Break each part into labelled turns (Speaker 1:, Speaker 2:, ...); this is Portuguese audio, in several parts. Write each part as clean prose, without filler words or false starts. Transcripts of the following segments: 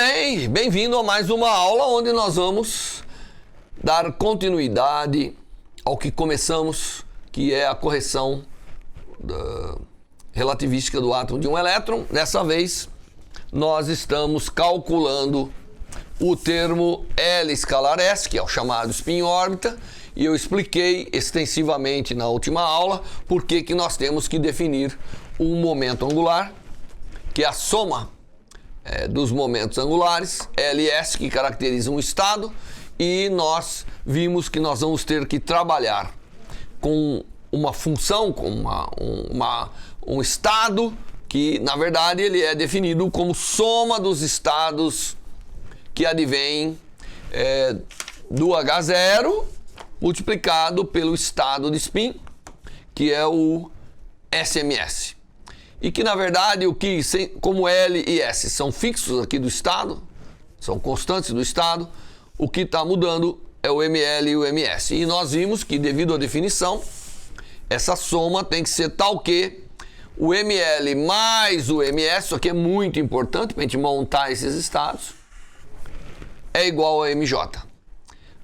Speaker 1: bem, bem-vindo a mais uma aula onde nós vamos dar continuidade ao que começamos, que é a correção relativística do átomo de um elétron. Dessa vez, nós estamos calculando o termo L escalar S, que é o chamado spin-órbita, e eu expliquei extensivamente na última aula por que nós temos que definir um momento angular, que é a soma dos momentos angulares, L e S, que caracterizam um estado, e nós vimos que nós vamos ter que trabalhar com uma função, com um estado, que na verdade ele é definido como soma dos estados que advêm do H0 multiplicado pelo estado de spin, que é o SMS. E que na verdade, como L e S são fixos aqui do estado, são constantes do estado, o que está mudando é o ML e o MS. E nós vimos que, devido à definição, essa soma tem que ser tal que o ML mais o MS, isso aqui é muito importante para a gente montar esses estados, é igual a MJ.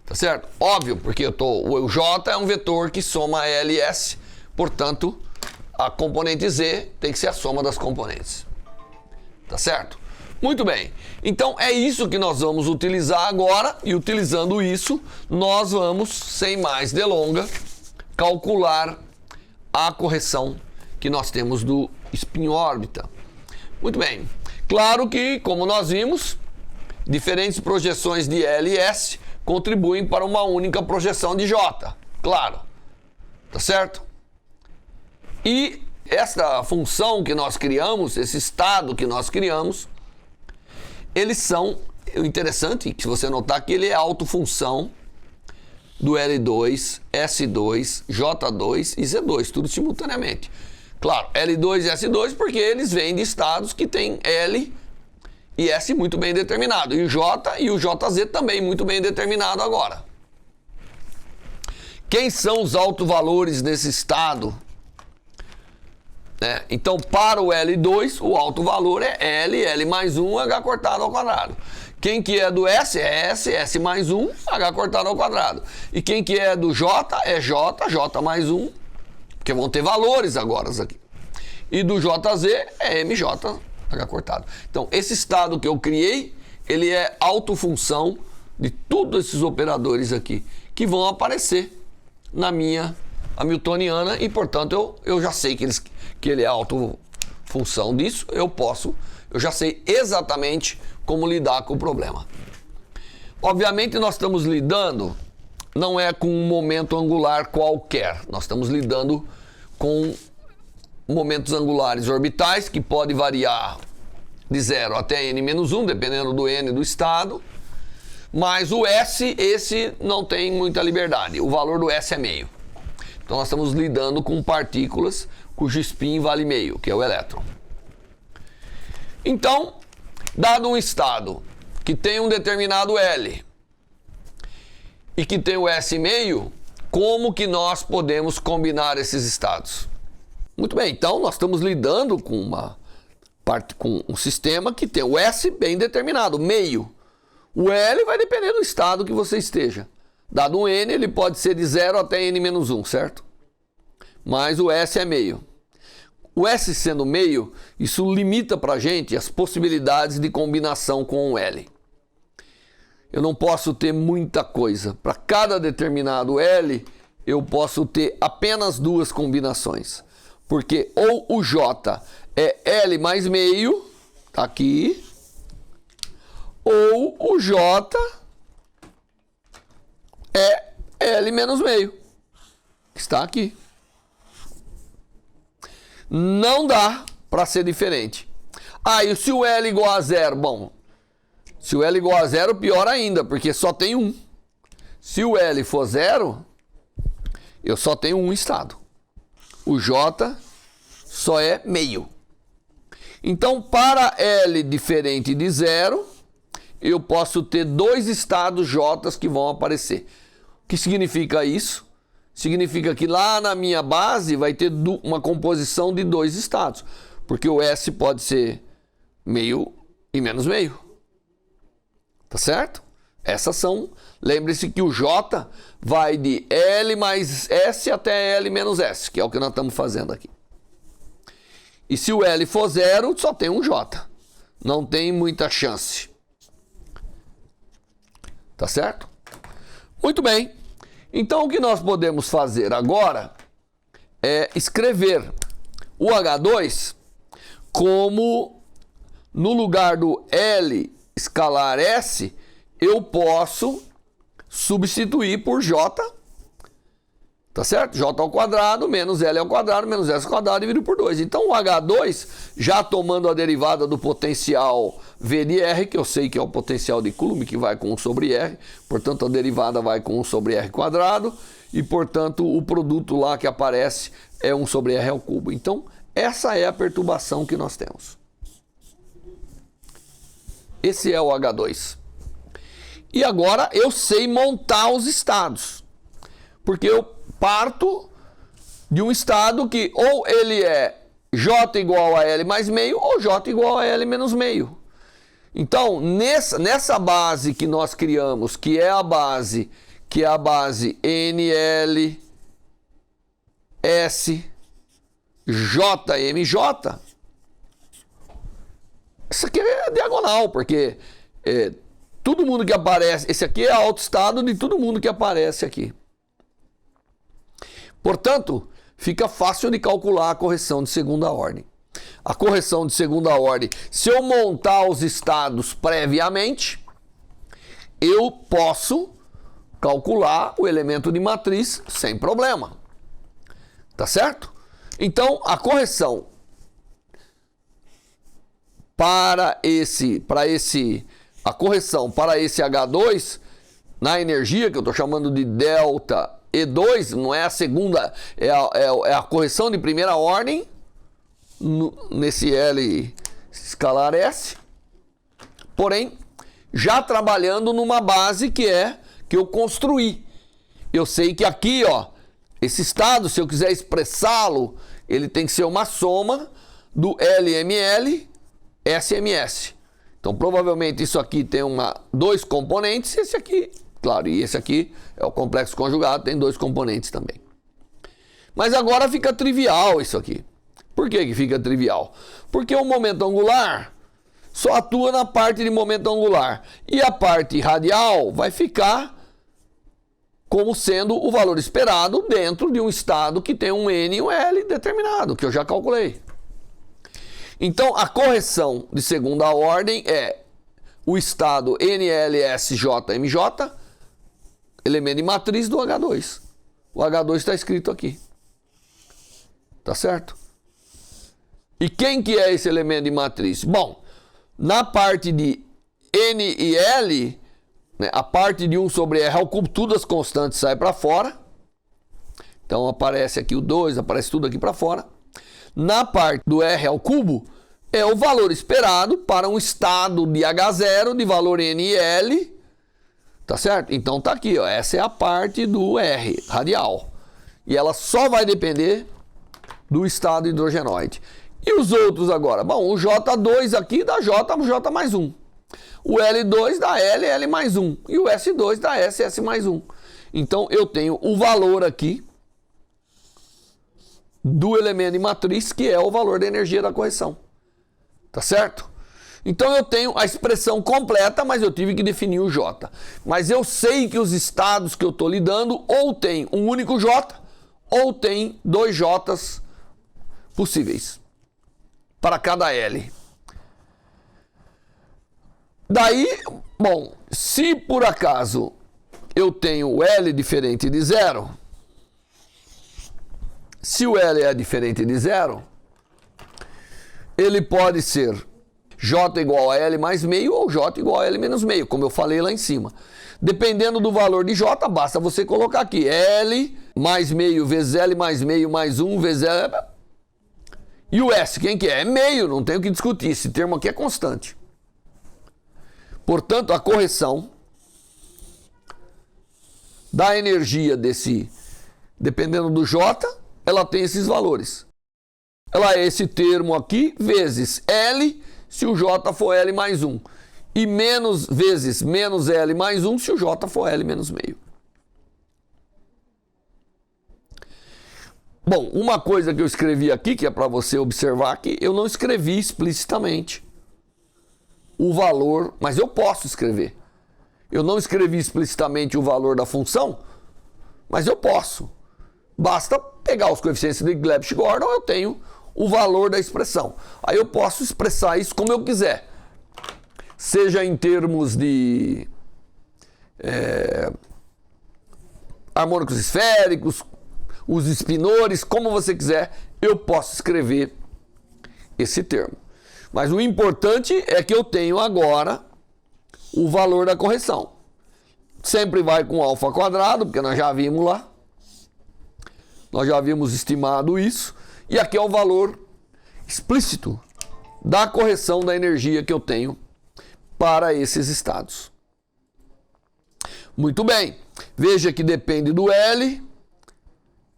Speaker 1: Tá certo? Óbvio, porque o J é um vetor que soma L e S, portanto, a componente Z tem que ser a soma das componentes. Tá certo? Muito bem. Então, é isso que nós vamos utilizar agora, e utilizando isso, nós vamos, sem mais delonga, calcular a correção que nós temos do spin-órbita. Muito bem. Claro que, como nós vimos, diferentes projeções de L e S contribuem para uma única projeção de J. Claro. Tá certo? E esta função que nós criamos, esse estado que nós criamos, eles são, interessante que se você notar que ele é autofunção do L2, S2, J2 e Z2, tudo simultaneamente. Claro, L2 e S2 porque eles vêm de estados que têm L e S muito bem determinado, e o J e o JZ também muito bem determinado agora. Quem são os autovalores desse estado? Então, para o L2, o alto valor é L mais 1, H cortado ao quadrado. Quem que é do S é S mais 1, H cortado ao quadrado. E quem que é do J é J mais 1, porque vão ter valores agora aqui. E do JZ é MJ, H cortado. Então, esse estado que eu criei, ele é autofunção de todos esses operadores aqui, que vão aparecer na minha hamiltoniana, e portanto eu já sei que ele é autofunção disso, eu já sei exatamente como lidar com o problema. Obviamente nós estamos lidando, não é com um momento angular qualquer, nós estamos lidando com momentos angulares orbitais, que pode variar de 0 até n-1, dependendo do n do estado, mas o S, esse não tem muita liberdade, o valor do S é meio. Então nós estamos lidando com partículas cujo spin vale meio, que é o elétron. Então, dado um estado que tem um determinado L e que tem o S meio, como que nós podemos combinar esses estados? Muito bem, então nós estamos lidando com com um sistema que tem o S bem determinado, meio. O L vai depender do estado que você esteja. Dado um N, ele pode ser de 0 até N-1, certo? Mas o S é meio. O S sendo meio, isso limita para a gente as possibilidades de combinação com o L. Eu não posso ter muita coisa. Para cada determinado L, eu posso ter apenas duas combinações. Porque ou o J é L mais meio, tá aqui, ou o J é L menos meio, que está aqui. Não dá para ser diferente. E se o L igual a 0? Bom, se o L igual a 0, pior ainda, porque só tem um. Se o L for 0, eu só tenho um estado. O J só é meio. Então, para L diferente de 0, eu posso ter dois estados J que vão aparecer. O que significa isso? Significa que lá na minha base vai ter uma composição de dois estados. Porque o S pode ser meio e menos meio. Tá certo? Essas são, lembre-se que o J vai de L mais S até L menos S, que é o que nós estamos fazendo aqui. E se o L for zero, só tem um J. Não tem muita chance. Tá certo? Muito bem. Então o que nós podemos fazer agora é escrever o H2 como no lugar do L escalar S, eu posso substituir por J, tá certo? J ao quadrado menos L ao quadrado menos S ao quadrado dividido por 2. Então o H2, já tomando a derivada do potencial V de R, que eu sei que é o potencial de Coulomb, que vai com 1 sobre R, portanto a derivada vai com 1 sobre R quadrado, e portanto o produto lá que aparece é 1 sobre R ao cubo. Então essa é a perturbação que nós temos. Esse é o H2. E agora eu sei montar os estados, porque eu parto de um estado que ou ele é J igual a L mais meio ou J igual a L menos meio. Então, nessa base que nós criamos, que é a base NL, S, JMJ, isso aqui é diagonal, porque todo mundo que aparece, esse aqui é autoestado de todo mundo que aparece aqui. Portanto, fica fácil de calcular a correção de segunda ordem. A correção de segunda ordem, se eu montar os estados previamente, eu posso calcular o elemento de matriz sem problema. Tá certo? Então, a correção a correção para esse H2 na energia, que eu estou chamando de delta E2, não é a segunda, é a correção de primeira ordem nesse L escalar S, porém já trabalhando numa base que eu construí. Eu sei que aqui, ó, esse estado, se eu quiser expressá-lo, ele tem que ser uma soma do LML SMS. Então, provavelmente isso aqui tem dois componentes, esse aqui, claro, e esse aqui é o complexo conjugado, tem dois componentes também. Mas agora fica trivial isso aqui. Por que fica trivial? Porque o momento angular só atua na parte de momento angular. E a parte radial vai ficar como sendo o valor esperado dentro de um estado que tem um N e um L determinado, que eu já calculei. Então, a correção de segunda ordem é o estado NLSJMJ, elemento de matriz do H2. O H2 está escrito aqui. Tá certo? E quem que é esse elemento de matriz? Bom, na parte de N e L, né, a parte de 1 sobre R ao cubo, todas as constantes saem para fora. Então aparece aqui o 2, aparece tudo aqui para fora. Na parte do R ao cubo, é o valor esperado para um estado de H0 de valor N e L. Tá certo? Então tá aqui, ó, essa é a parte do R, radial. E ela só vai depender do estado hidrogenoide. E os outros agora? Bom, o J2 aqui dá J mais 1. O L2 dá L mais 1. E o S2 dá S mais 1. Então eu tenho o valor aqui do elemento de matriz, que é o valor da energia da correção. Tá certo? Então eu tenho a expressão completa, mas eu tive que definir o J. Mas eu sei que os estados que eu estou lidando ou tem um único J, ou tem dois J's possíveis para cada L. Daí, bom, se por acaso eu tenho o L diferente de zero, se o L é diferente de zero, ele pode ser J igual a L mais meio ou J igual a L menos meio, como eu falei lá em cima. Dependendo do valor de J, basta você colocar aqui L mais meio vezes L mais meio mais 1 vezes L. E o S, quem que é? É meio, não tem o que discutir, esse termo aqui é constante. Portanto, a correção da energia dependendo do J, ela tem esses valores. Ela é esse termo aqui vezes L, se o J for L mais 1. e menos vezes menos L mais 1 se o J for L menos meio. Bom, uma coisa que eu escrevi aqui, que é para você observar que eu não escrevi explicitamente o valor, mas eu posso escrever. Eu não escrevi explicitamente o valor da função, mas eu posso. Basta pegar os coeficientes de Glebsch-Gordon, eu tenho o valor da expressão. Aí eu posso expressar isso como eu quiser. Seja em termos de harmônicos esféricos, os espinores, como você quiser, eu posso escrever esse termo. Mas o importante é que eu tenho agora o valor da correção. Sempre vai com alfa quadrado, porque nós já vimos lá. Nós já havíamos estimado isso. E aqui é o valor explícito da correção da energia que eu tenho para esses estados. Muito bem. Veja que depende do L,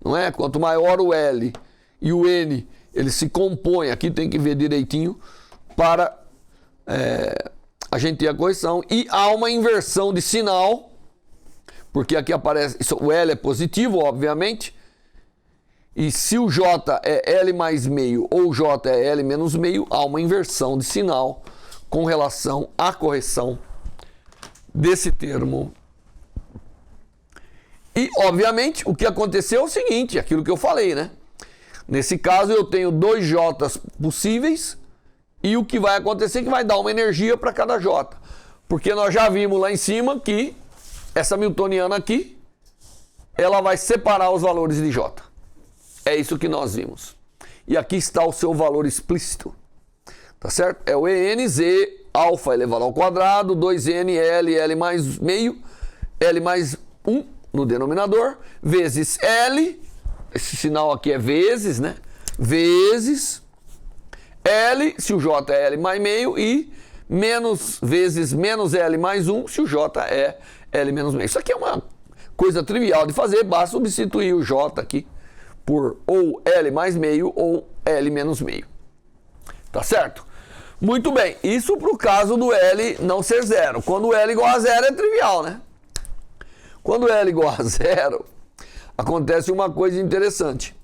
Speaker 1: não é? Quanto maior o L e o N, eles se compõem. Aqui tem que ver direitinho para a gente ter a correção. E há uma inversão de sinal, porque aqui aparece, o L é positivo, obviamente. E se o J é L mais meio ou o J é L menos meio, há uma inversão de sinal com relação à correção desse termo. E, obviamente, o que aconteceu é o seguinte, aquilo que eu falei, né? Nesse caso, eu tenho dois J's possíveis e o que vai acontecer é que vai dar uma energia para cada J. Porque nós já vimos lá em cima que essa Hamiltoniana aqui, ela vai separar os valores de J. É isso que nós vimos. E aqui está o seu valor explícito. Tá certo? É o ENZ, alfa elevado ao quadrado, 2N, L mais meio, L mais 1 no denominador, vezes L, esse sinal aqui é vezes, né? Vezes L, se o J é L mais meio, e menos vezes menos L mais 1, se o J é L menos meio. Isso aqui é uma coisa trivial de fazer, basta substituir o J aqui por ou L mais meio ou L menos meio. Tá certo? Muito bem, isso para o caso do L não ser zero. Quando o L igual a zero é trivial, né? Quando o L igual a zero, acontece uma coisa interessante.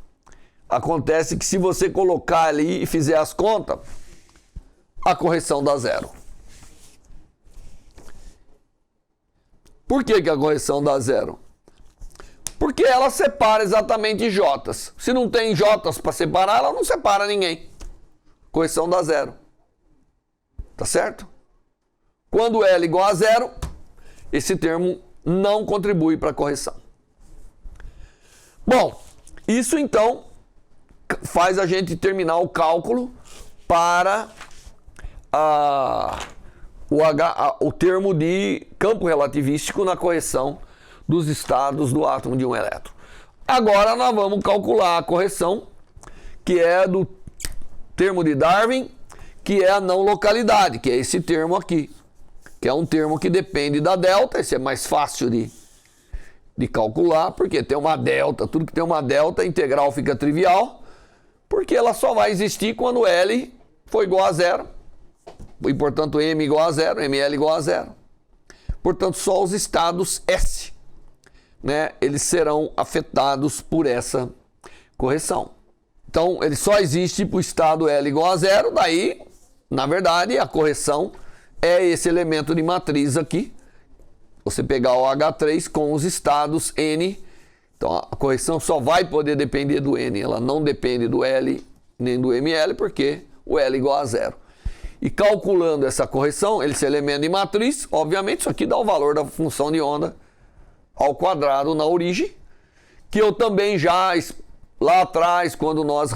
Speaker 1: Acontece que se você colocar ali e fizer as contas, a correção dá zero. Por que a correção dá zero? Porque ela separa exatamente J's. Se não tem J's para separar, ela não separa ninguém. Correção dá zero. Tá certo? Quando L igual a zero, esse termo não contribui para a correção. Bom, isso então faz a gente terminar o cálculo para o termo de campo relativístico na correção dos estados do átomo de um elétron. Agora nós vamos calcular a correção, que é do termo de Darwin, que é a não localidade, que é esse termo aqui, que é um termo que depende da delta. Esse é mais fácil de calcular, porque tem uma delta, tudo que tem uma delta, a integral fica trivial, porque ela só vai existir quando L for igual a zero, e portanto M igual a zero, ML igual a zero. Portanto, só os estados S, né, eles serão afetados por essa correção. Então, ele só existe para o estado L igual a zero, daí, na verdade, a correção é esse elemento de matriz aqui. Você pegar o H3 com os estados N, então a correção só vai poder depender do N, ela não depende do L nem do ML, porque o L é igual a zero. E calculando essa correção, esse elemento de matriz, obviamente isso aqui dá o valor da função de onda ao quadrado na origem, que eu também já, lá atrás, quando nós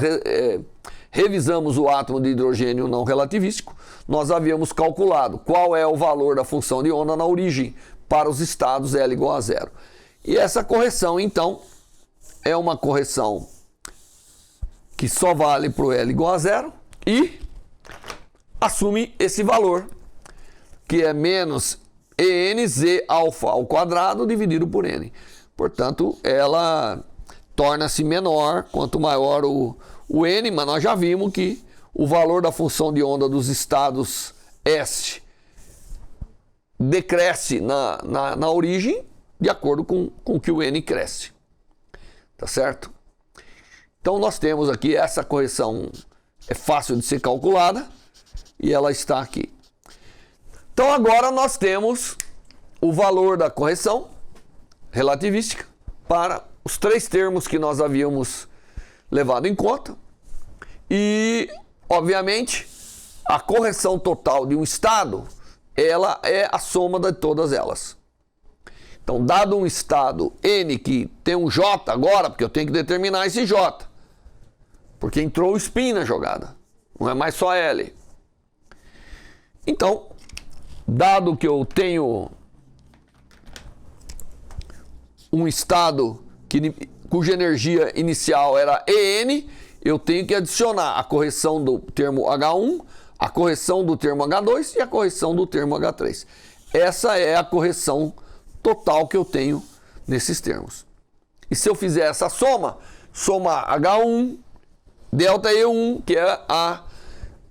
Speaker 1: revisamos o átomo de hidrogênio não relativístico, nós havíamos calculado qual é o valor da função de onda na origem para os estados L igual a zero. E essa correção, então, é uma correção que só vale para o L igual a zero e assume esse valor, que é menos ENZ alfa ao quadrado dividido por N. Portanto, ela torna-se menor quanto maior o N, mas nós já vimos que o valor da função de onda dos estados S decresce na origem de acordo com que o N cresce. Tá certo? Então nós temos aqui essa correção, é fácil de ser calculada e ela está aqui. Então agora nós temos o valor da correção relativística para os três termos que nós havíamos levado em conta e, obviamente, a correção total de um estado, ela é a soma de todas elas. Então, dado um estado N que tem um J agora, porque eu tenho que determinar esse J, porque entrou o spin na jogada, não é mais só L. Então, dado que eu tenho um estado cuja energia inicial era EN, eu tenho que adicionar a correção do termo H1, a correção do termo H2 e a correção do termo H3. Essa é a correção total que eu tenho nesses termos. E se eu fizer essa soma, somar H1, delta E1, que é a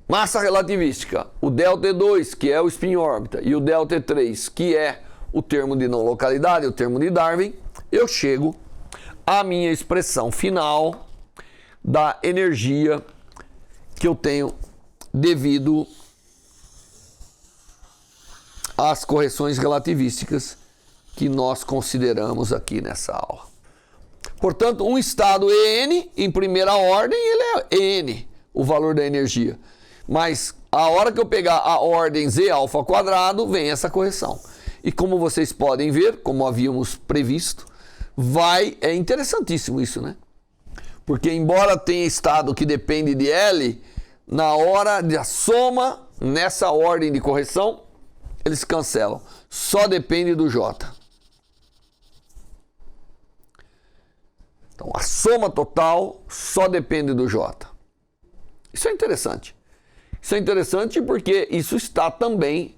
Speaker 1: massa relativística, o delta E2, que é o spin órbita, e o delta E3, que é o termo de não localidade, o termo de Darwin, eu chego à minha expressão final da energia que eu tenho devido às correções relativísticas que nós consideramos aqui nessa aula. Portanto, um estado EN, em primeira ordem, ele é EN, o valor da energia. Mas a hora que eu pegar a ordem Z alfa quadrado, vem essa correção. E como vocês podem ver, como havíamos previsto, é interessantíssimo isso, né? Porque embora tenha estado que depende de L, na hora da soma, nessa ordem de correção, eles cancelam. Só depende do J. Então, a soma total só depende do J. Isso é interessante. Isso é interessante porque isso está também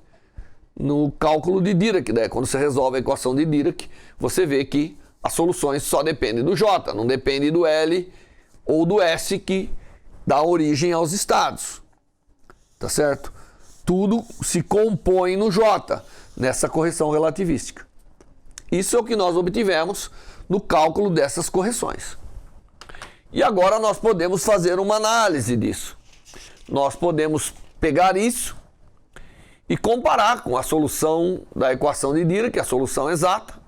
Speaker 1: no cálculo de Dirac, né? Quando você resolve a equação de Dirac, você vê que as soluções só dependem do J, não depende do L ou do S que dá origem aos estados. Tá certo? Tudo se compõe no J, nessa correção relativística. Isso é o que nós obtivemos no cálculo dessas correções. E agora nós podemos fazer uma análise disso. Nós podemos pegar isso e comparar com a solução da equação de Dirac, a solução exata,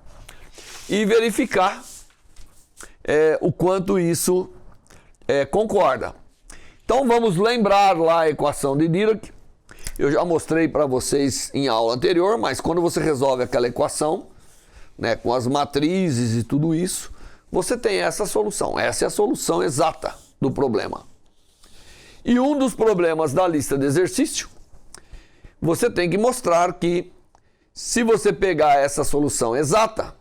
Speaker 1: e verificar o quanto isso concorda. Então vamos lembrar lá a equação de Dirac. Eu já mostrei para vocês em aula anterior, mas quando você resolve aquela equação, né, com as matrizes e tudo isso, você tem essa solução. Essa é a solução exata do problema. E um dos problemas da lista de exercício, você tem que mostrar que se você pegar essa solução exata,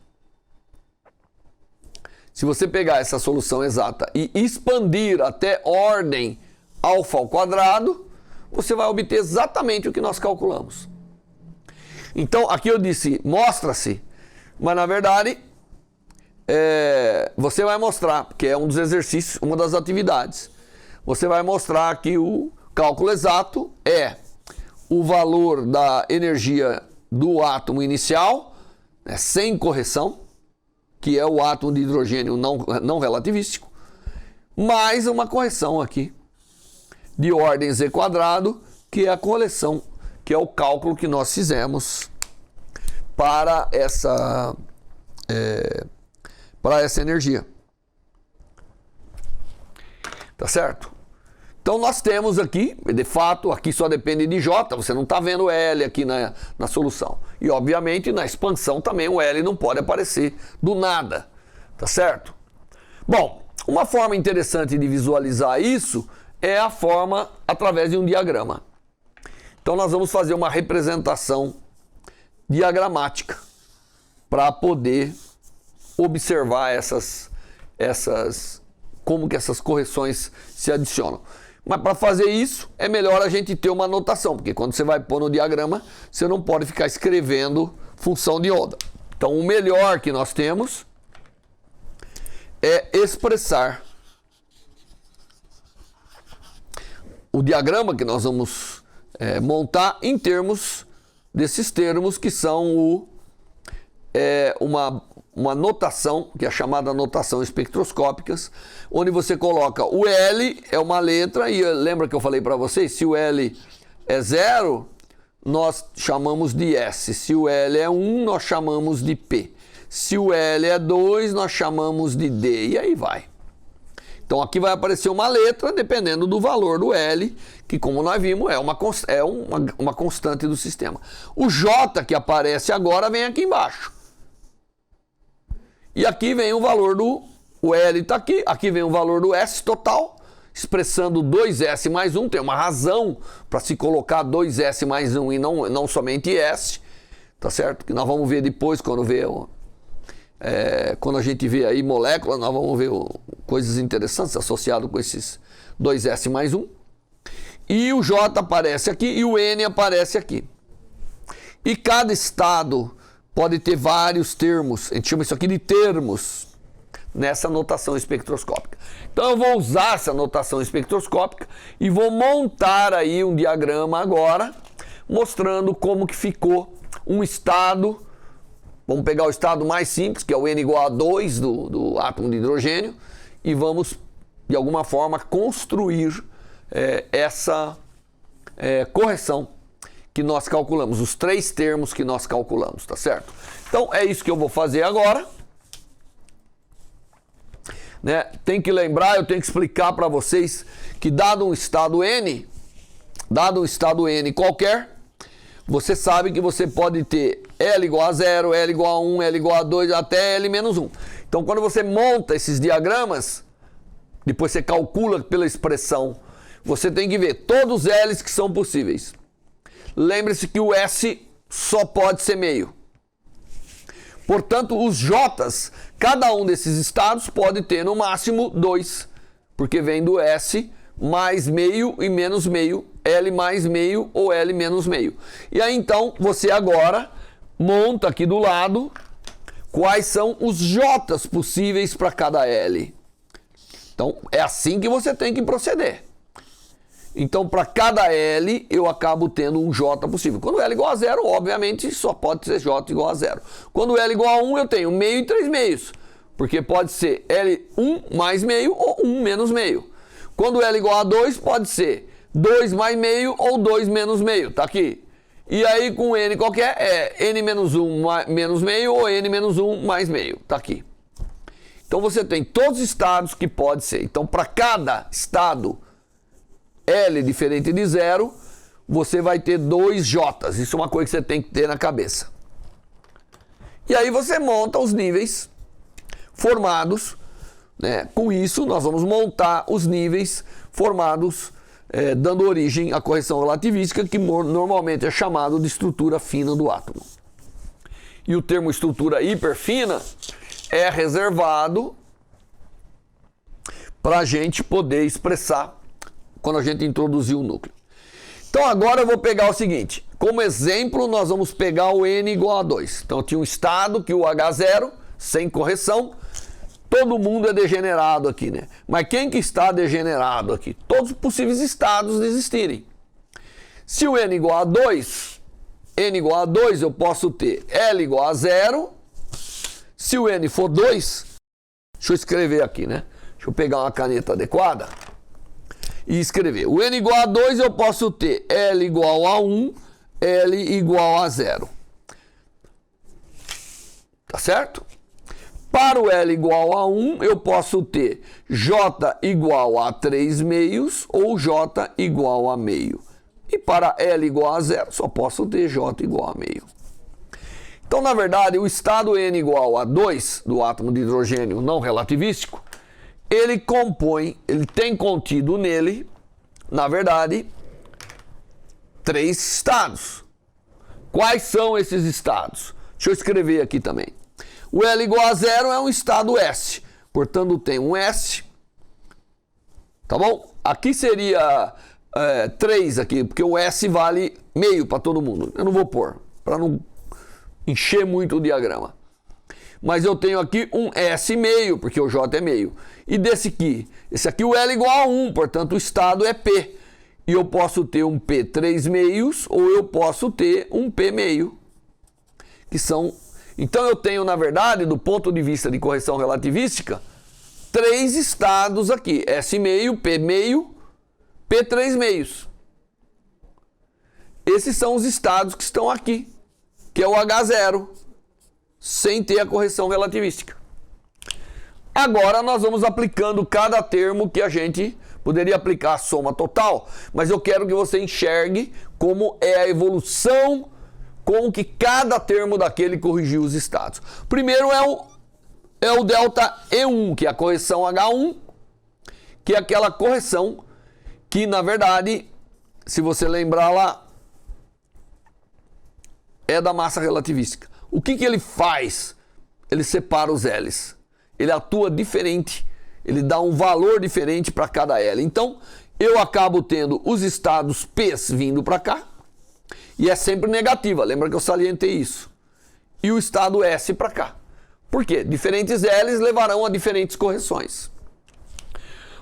Speaker 1: e expandir até ordem alfa ao quadrado, você vai obter exatamente o que nós calculamos. Então, aqui eu disse, mostra-se, mas na verdade, você vai mostrar, porque é um dos exercícios, uma das atividades. Você vai mostrar que o cálculo exato é o valor da energia do átomo inicial, né, sem correção, que é o átomo de hidrogênio não relativístico, mais uma correção aqui de ordem Z quadrado, que é a correção, que é o cálculo que nós fizemos para essa energia. Tá certo? Então nós temos aqui, de fato, aqui só depende de J, você não está vendo L aqui na solução. E obviamente na expansão também o L não pode aparecer do nada, tá certo? Bom, uma forma interessante de visualizar isso é a forma através de um diagrama. Então nós vamos fazer uma representação diagramática para poder observar como que essas correções se adicionam. Mas para fazer isso, é melhor a gente ter uma anotação, porque quando você vai pôr no diagrama, você não pode ficar escrevendo função de onda. Então, o melhor que nós temos é expressar o diagrama que nós vamos montar em termos desses termos que são uma notação, que é a chamada notação espectroscópicas, onde você coloca o L é uma letra, e lembra que eu falei para vocês, se o L é 0, nós chamamos de S, se o L é 1, nós chamamos de P, se o L é 2, nós chamamos de D, e aí vai. Então aqui vai aparecer uma letra, dependendo do valor do L, que como nós vimos é uma constante do sistema. O J que aparece agora vem aqui embaixo. E aqui vem o valor o L está aqui, aqui vem o valor do S total, expressando 2S mais 1, tem uma razão para se colocar 2S mais 1 e não somente S, tá certo? Que nós vamos ver depois, quando a gente vê aí moléculas, nós vamos ver coisas interessantes associadas com esses 2S mais 1. E o J aparece aqui e o N aparece aqui. E cada estado pode ter vários termos, a gente chama isso aqui de termos, nessa notação espectroscópica. Então eu vou usar essa notação espectroscópica e vou montar aí um diagrama agora, mostrando como que ficou um estado. Vamos pegar o estado mais simples, que é o N igual a 2 do átomo de hidrogênio, e vamos, de alguma forma, construir essa correção que nós calculamos, os 3 termos que nós calculamos, tá certo? Então é isso que eu vou fazer agora. Né? Tem que lembrar, eu tenho que explicar para vocês que dado um estado N qualquer, você sabe que você pode ter L igual a 0, L igual a 1, L igual a 2, até L menos 1. Então quando você monta esses diagramas, depois você calcula pela expressão, você tem que ver todos os L's que são possíveis. Lembre-se que o S só pode ser meio. Portanto, os J's, cada um desses estados pode ter no máximo 2, porque vem do S mais meio e menos meio, L mais meio ou L menos meio. E aí então você agora monta aqui do lado quais são os J's possíveis para cada L. Então é assim que você tem que proceder. Então, para cada L, eu acabo tendo um J possível. Quando L igual a 0, obviamente, só pode ser J igual a 0. Quando L igual a 1, eu tenho meio e 3 meios. Porque pode ser L1 mais meio ou 1 menos meio. Quando L igual a 2, pode ser 2 mais meio ou 2 menos meio. Tá aqui. E aí, com N qualquer, é N menos 1 menos meio ou N menos 1 mais meio. Tá aqui. Então, você tem todos os estados que pode ser. Então, para cada estado L diferente de 0, você vai ter 2 J's. Isso é uma coisa que você tem que ter na cabeça. E aí você monta os níveis formados, né? Com isso, nós vamos montar os níveis formados, dando origem à correção relativística, que normalmente é chamado de estrutura fina do átomo. E o termo estrutura hiperfina é reservado para a gente poder expressar quando a gente introduzir o núcleo. Então agora eu vou pegar o seguinte, como exemplo nós vamos pegar o N igual a 2. Então tinha um estado que o H0, sem correção, todo mundo é degenerado aqui, né? Mas quem que está degenerado aqui? Todos os possíveis estados de existirem. Se o N igual a 2, eu posso ter L igual a 0. Se o N for 2, deixa eu escrever aqui, né? Deixa eu pegar uma caneta adequada e escrever. O N igual a 2 eu posso ter L igual a 1, L igual a 0. Tá certo? Para o L igual a 1 eu posso ter J igual a 3 meios ou J igual a meio. E para L igual a 0 só posso ter J igual a meio. Então, na verdade, o estado N igual a 2 do átomo de hidrogênio não relativístico, ele tem contido nele, na verdade, 3 estados. Quais são esses estados? Deixa eu escrever aqui também. O L igual a 0 é um estado S, portanto tem um S, tá bom? Aqui seria 3 aqui, porque o S vale meio para todo mundo. Eu não vou pôr, para não encher muito o diagrama. Mas eu tenho aqui um S meio, porque o J é meio. E esse aqui o L igual a 1, portanto o estado é P. E eu posso ter um P 3 meios ou eu posso ter um P meio, que são... Então eu tenho, na verdade, do ponto de vista de correção relativística, 3 estados aqui, S meio, P meio, P 3 meios. Esses são os estados que estão aqui, que é o H0, sem ter a correção relativística. Agora nós vamos aplicando cada termo que a gente poderia aplicar a soma total, mas eu quero que você enxergue como é a evolução, como que cada termo daquele corrigiu os estados. Primeiro é o delta E1, que é a correção H1, que é aquela correção que, na verdade, se você lembrar lá, é da massa relativística. O que ele faz? Ele separa os L's. Ele atua diferente, ele dá um valor diferente para cada L. Então, eu acabo tendo os estados P's vindo para cá, e é sempre negativa, lembra que eu salientei isso. E o estado S para cá. Por quê? Diferentes L's levarão a diferentes correções.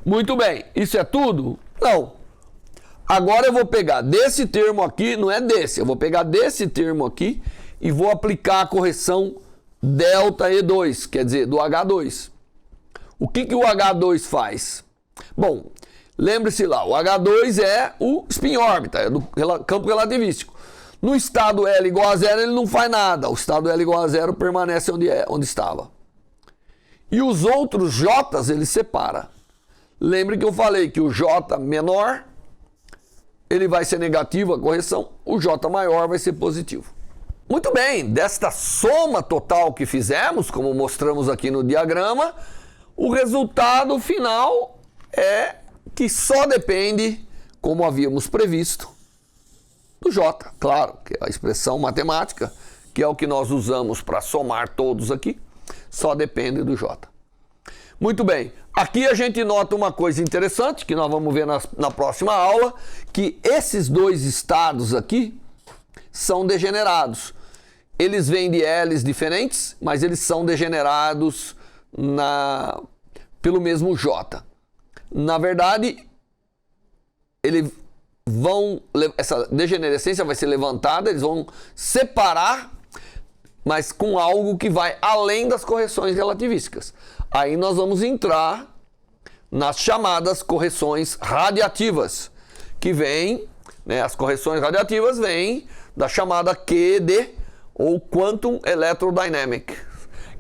Speaker 1: Muito bem, isso é tudo? Não. Agora eu vou pegar desse termo aqui, não é desse, eu vou pegar desse termo aqui e vou aplicar a correção delta E2, quer dizer, do H2. O que o H2 faz? Bom, lembre-se lá, o H2 é o spin-órbita, é do campo relativístico. No estado L igual a zero ele não faz nada, o estado L igual a zero permanece onde estava. E os outros J's ele separa. Lembre que eu falei que o J menor ele vai ser negativo a correção, o J maior vai ser positivo. Muito bem, desta soma total que fizemos, como mostramos aqui no diagrama, o resultado final é que só depende, como havíamos previsto, do J. Claro, que é a expressão matemática, que é o que nós usamos para somar todos aqui, só depende do J. Muito bem, aqui a gente nota uma coisa interessante, que nós vamos ver na próxima aula, que esses dois estados aqui são degenerados. Eles vêm de L's diferentes, mas eles são degenerados pelo mesmo J. Na verdade, essa degenerescência vai ser levantada, eles vão separar, mas com algo que vai além das correções relativísticas. Aí nós vamos entrar nas chamadas correções radiativas, que vêm, né, as correções radiativas vêm da chamada QED, ou Quantum Electrodynamic,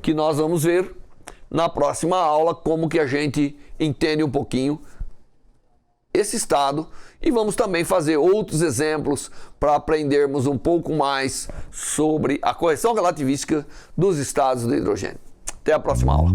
Speaker 1: que nós vamos ver na próxima aula como que a gente entende um pouquinho esse estado, e vamos também fazer outros exemplos para aprendermos um pouco mais sobre a correção relativística dos estados de hidrogênio. Até a próxima aula.